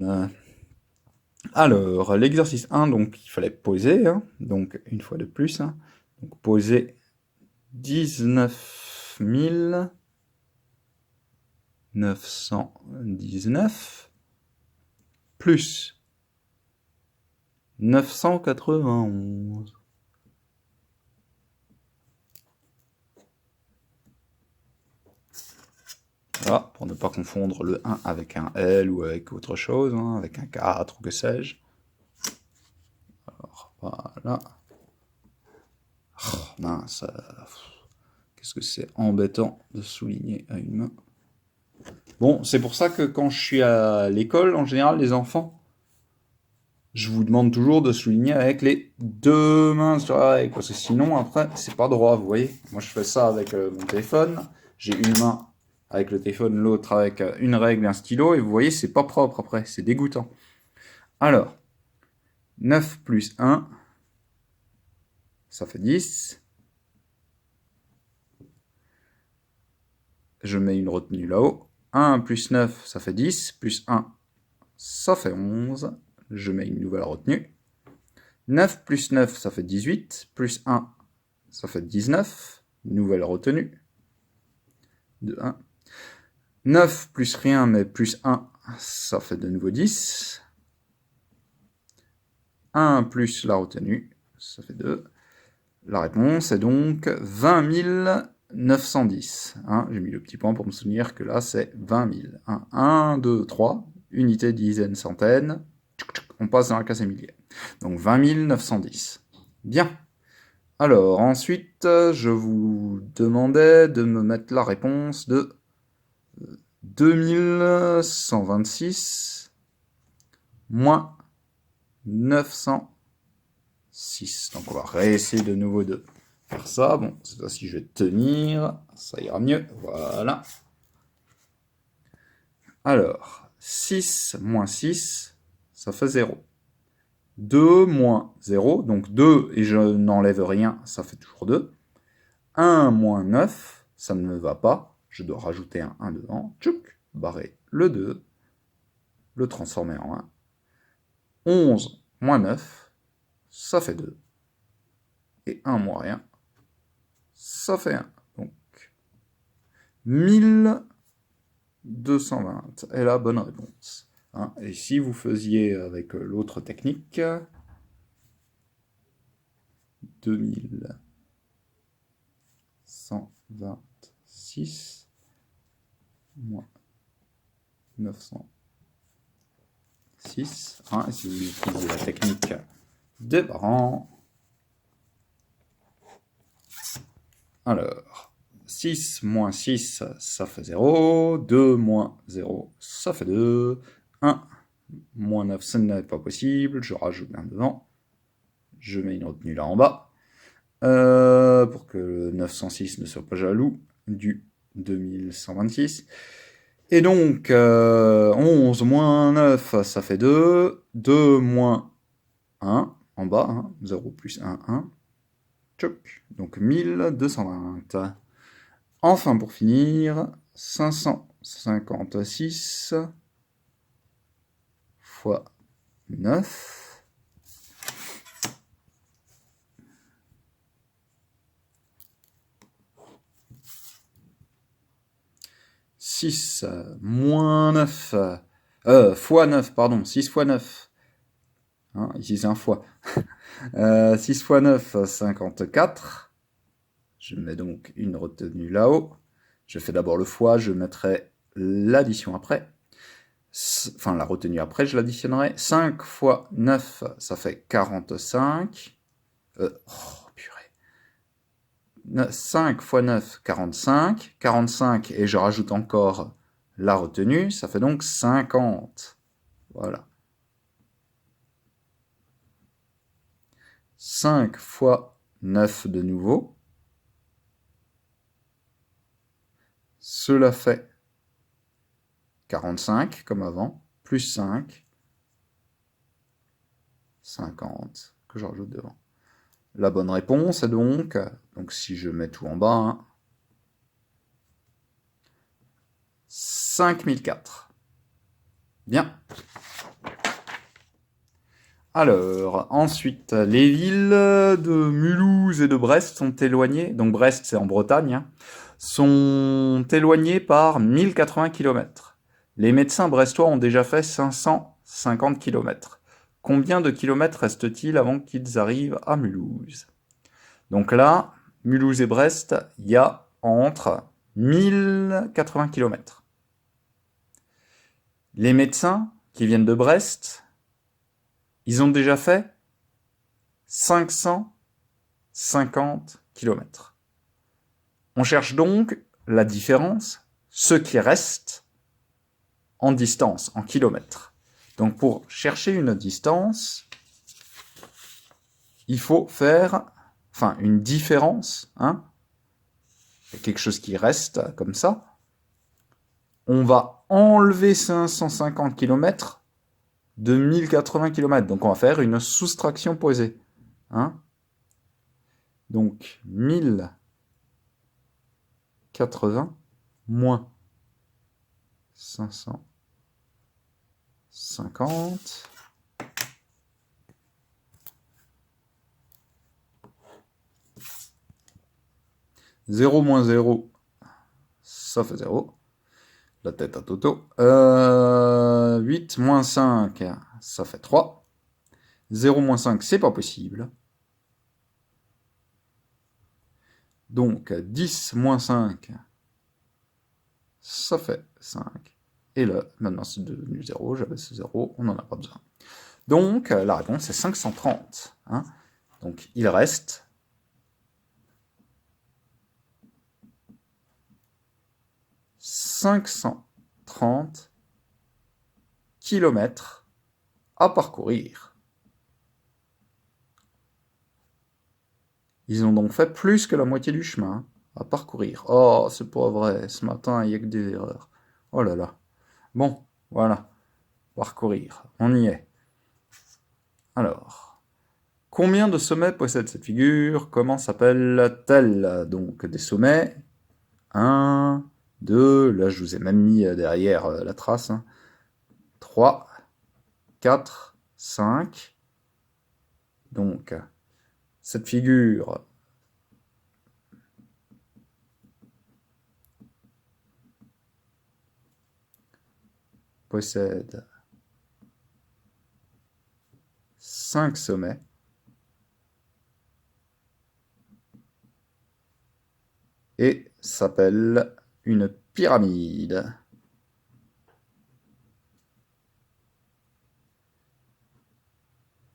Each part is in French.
Euh, alors, l'exercice 1, donc il fallait poser, hein, donc une fois de plus, hein, donc poser 19 919 plus 991. Voilà, pour ne pas confondre le 1 avec un L ou avec autre chose, hein, avec un 4 ou que sais-je. Alors, voilà. Oh, mince, qu'est-ce que c'est embêtant de souligner à une main. Bon, c'est pour ça que quand je suis à l'école, en général, les enfants, je vous demande toujours de souligner avec les deux mains sur la règle, parce que sinon, après, c'est pas droit, vous voyez. Moi, je fais ça avec mon téléphone. J'ai une main avec le téléphone, l'autre avec une règle et un stylo, et vous voyez, c'est pas propre après, c'est dégoûtant. Alors, 9 plus 1, ça fait 10. Je mets une retenue là-haut. 1 plus 9, ça fait 10, plus 1, ça fait 11. Je mets une nouvelle retenue. 9 plus 9, ça fait 18, plus 1, ça fait 19. Nouvelle retenue. De 1. 9 plus rien, mais plus 1, ça fait de nouveau 10. 1 plus la retenue, ça fait 2. La réponse est donc 20 910. Hein, j'ai mis le petit point pour me souvenir que là, c'est 20 000. 1, 2, 3, unité, dizaine, centaine. On passe dans la case des milliers. Donc 20 910. Bien. Alors, ensuite, je vous demandais de me mettre la réponse de 2126 moins 906. Donc, on va réessayer de nouveau de faire ça. Bon, cette fois-ci, je vais tenir. Ça ira mieux. Voilà. Alors, 6 moins 6, ça fait 0. 2 moins 0, donc 2 et je n'enlève rien, ça fait toujours 2. 1 moins 9, ça ne me va pas, je dois rajouter un 1 devant, tchouk, barrer le 2, le transformer en 1. 11 moins 9, ça fait 2. Et 1 moins rien, ça fait 1. Donc 1220 est la bonne réponse. Hein, et si vous faisiez avec l'autre technique, 2126 moins 906. Hein, et si vous utilisez la technique des parents, alors 6 moins 6, ça fait 0. 2 moins 0, ça fait 2. 1 moins 9, ce n'est pas possible. Je rajoute un devant. Je mets une retenue là en bas. Pour que le 906 ne soit pas jaloux du 2126. Et donc, 11 moins 9, ça fait 2. 2 moins 1, en bas, hein, 0 plus 1, 1. Tchouk. Donc 1220. Enfin, pour finir, 556 fois 9. 6 moins 9, fois 9, pardon, 6 fois 9. Hein, ici c'est un fois. 6 fois 9, 54. Je mets donc une retenue là-haut. Je fais d'abord le fois, je mettrai l'addition après. Enfin, la retenue après, je l'additionnerai. 5 fois 9, ça fait 45. Oh, purée. 5 fois 9, 45. 45, et je rajoute encore la retenue, ça fait donc 50. Voilà. 5 fois 9 de nouveau. Cela fait 45, comme avant, plus 5, 50, que je rajoute devant. La bonne réponse est donc si je mets tout en bas, hein, 5004. Bien. Alors, ensuite, les villes de Mulhouse et de Brest sont éloignées, donc Brest c'est en Bretagne, hein, sont éloignées par 1080 km. Les médecins brestois ont déjà fait 550 km. Combien de kilomètres reste-t-il avant qu'ils arrivent à Mulhouse? Donc là, Mulhouse et Brest, il y a entre 1080 km. Les médecins qui viennent de Brest, ils ont déjà fait 550 km. On cherche donc la différence, ce qui reste en distance, en kilomètres. Donc pour chercher une distance, il faut faire une différence, hein, quelque chose qui reste comme ça. On va enlever 550 km de 1080 km. Donc on va faire une soustraction posée. Hein. Donc 1080 moins 550. Zéro moins 0, ça fait 0. La tête à Toto. 8 moins 5, ça fait 3. 0 moins 5, c'est pas possible. Donc 10 moins 5, ça fait 5. Et là, maintenant c'est devenu 0, j'avais ce 0, on n'en a pas besoin. Donc la réponse est 530. Hein. Donc il reste 530 km à parcourir. Ils ont donc fait plus que la moitié du chemin à parcourir. Oh, c'est pas vrai, ce matin, il n'y a que des erreurs. Oh là là. Bon, voilà. Parcourir, on y est. Alors, combien de sommets possède cette figure? Comment s'appelle-t-elle? Donc, des sommets. 1, 2, là je vous ai même mis derrière la trace. 3, 4, 5. Donc, cette figure possède 5 sommets et s'appelle une pyramide.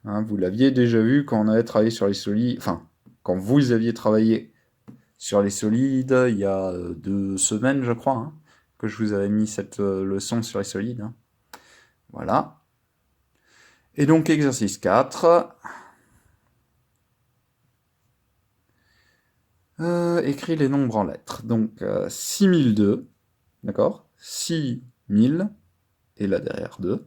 Hein, vous l'aviez déjà vu quand on avait travaillé sur les solides, quand vous aviez travaillé sur les solides, il y a 2 semaines, je crois, hein, que je vous avais mis cette leçon sur les solides. Hein. Voilà. Et donc, exercice 4. Écris les nombres en lettres. Donc, 6002, d'accord? 6000, et là derrière 2.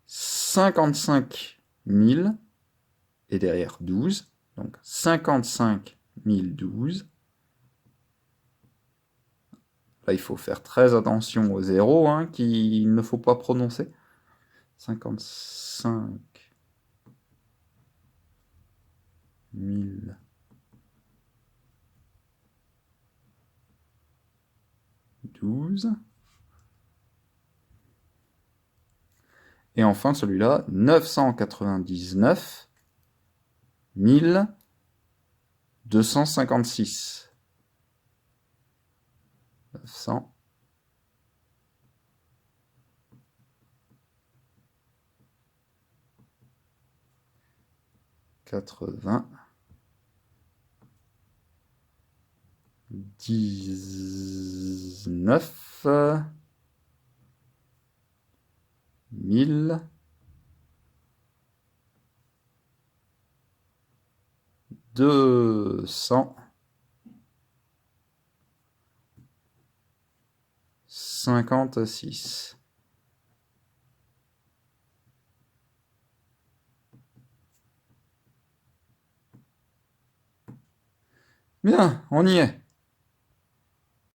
55 000, et derrière 12. Donc 55 012. Là, il faut faire très attention aux zéros, hein, qu'il ne faut pas prononcer. 55 012. Et enfin, celui-là, 999 256. 900. 80. 19 000 256. Bien, on y est.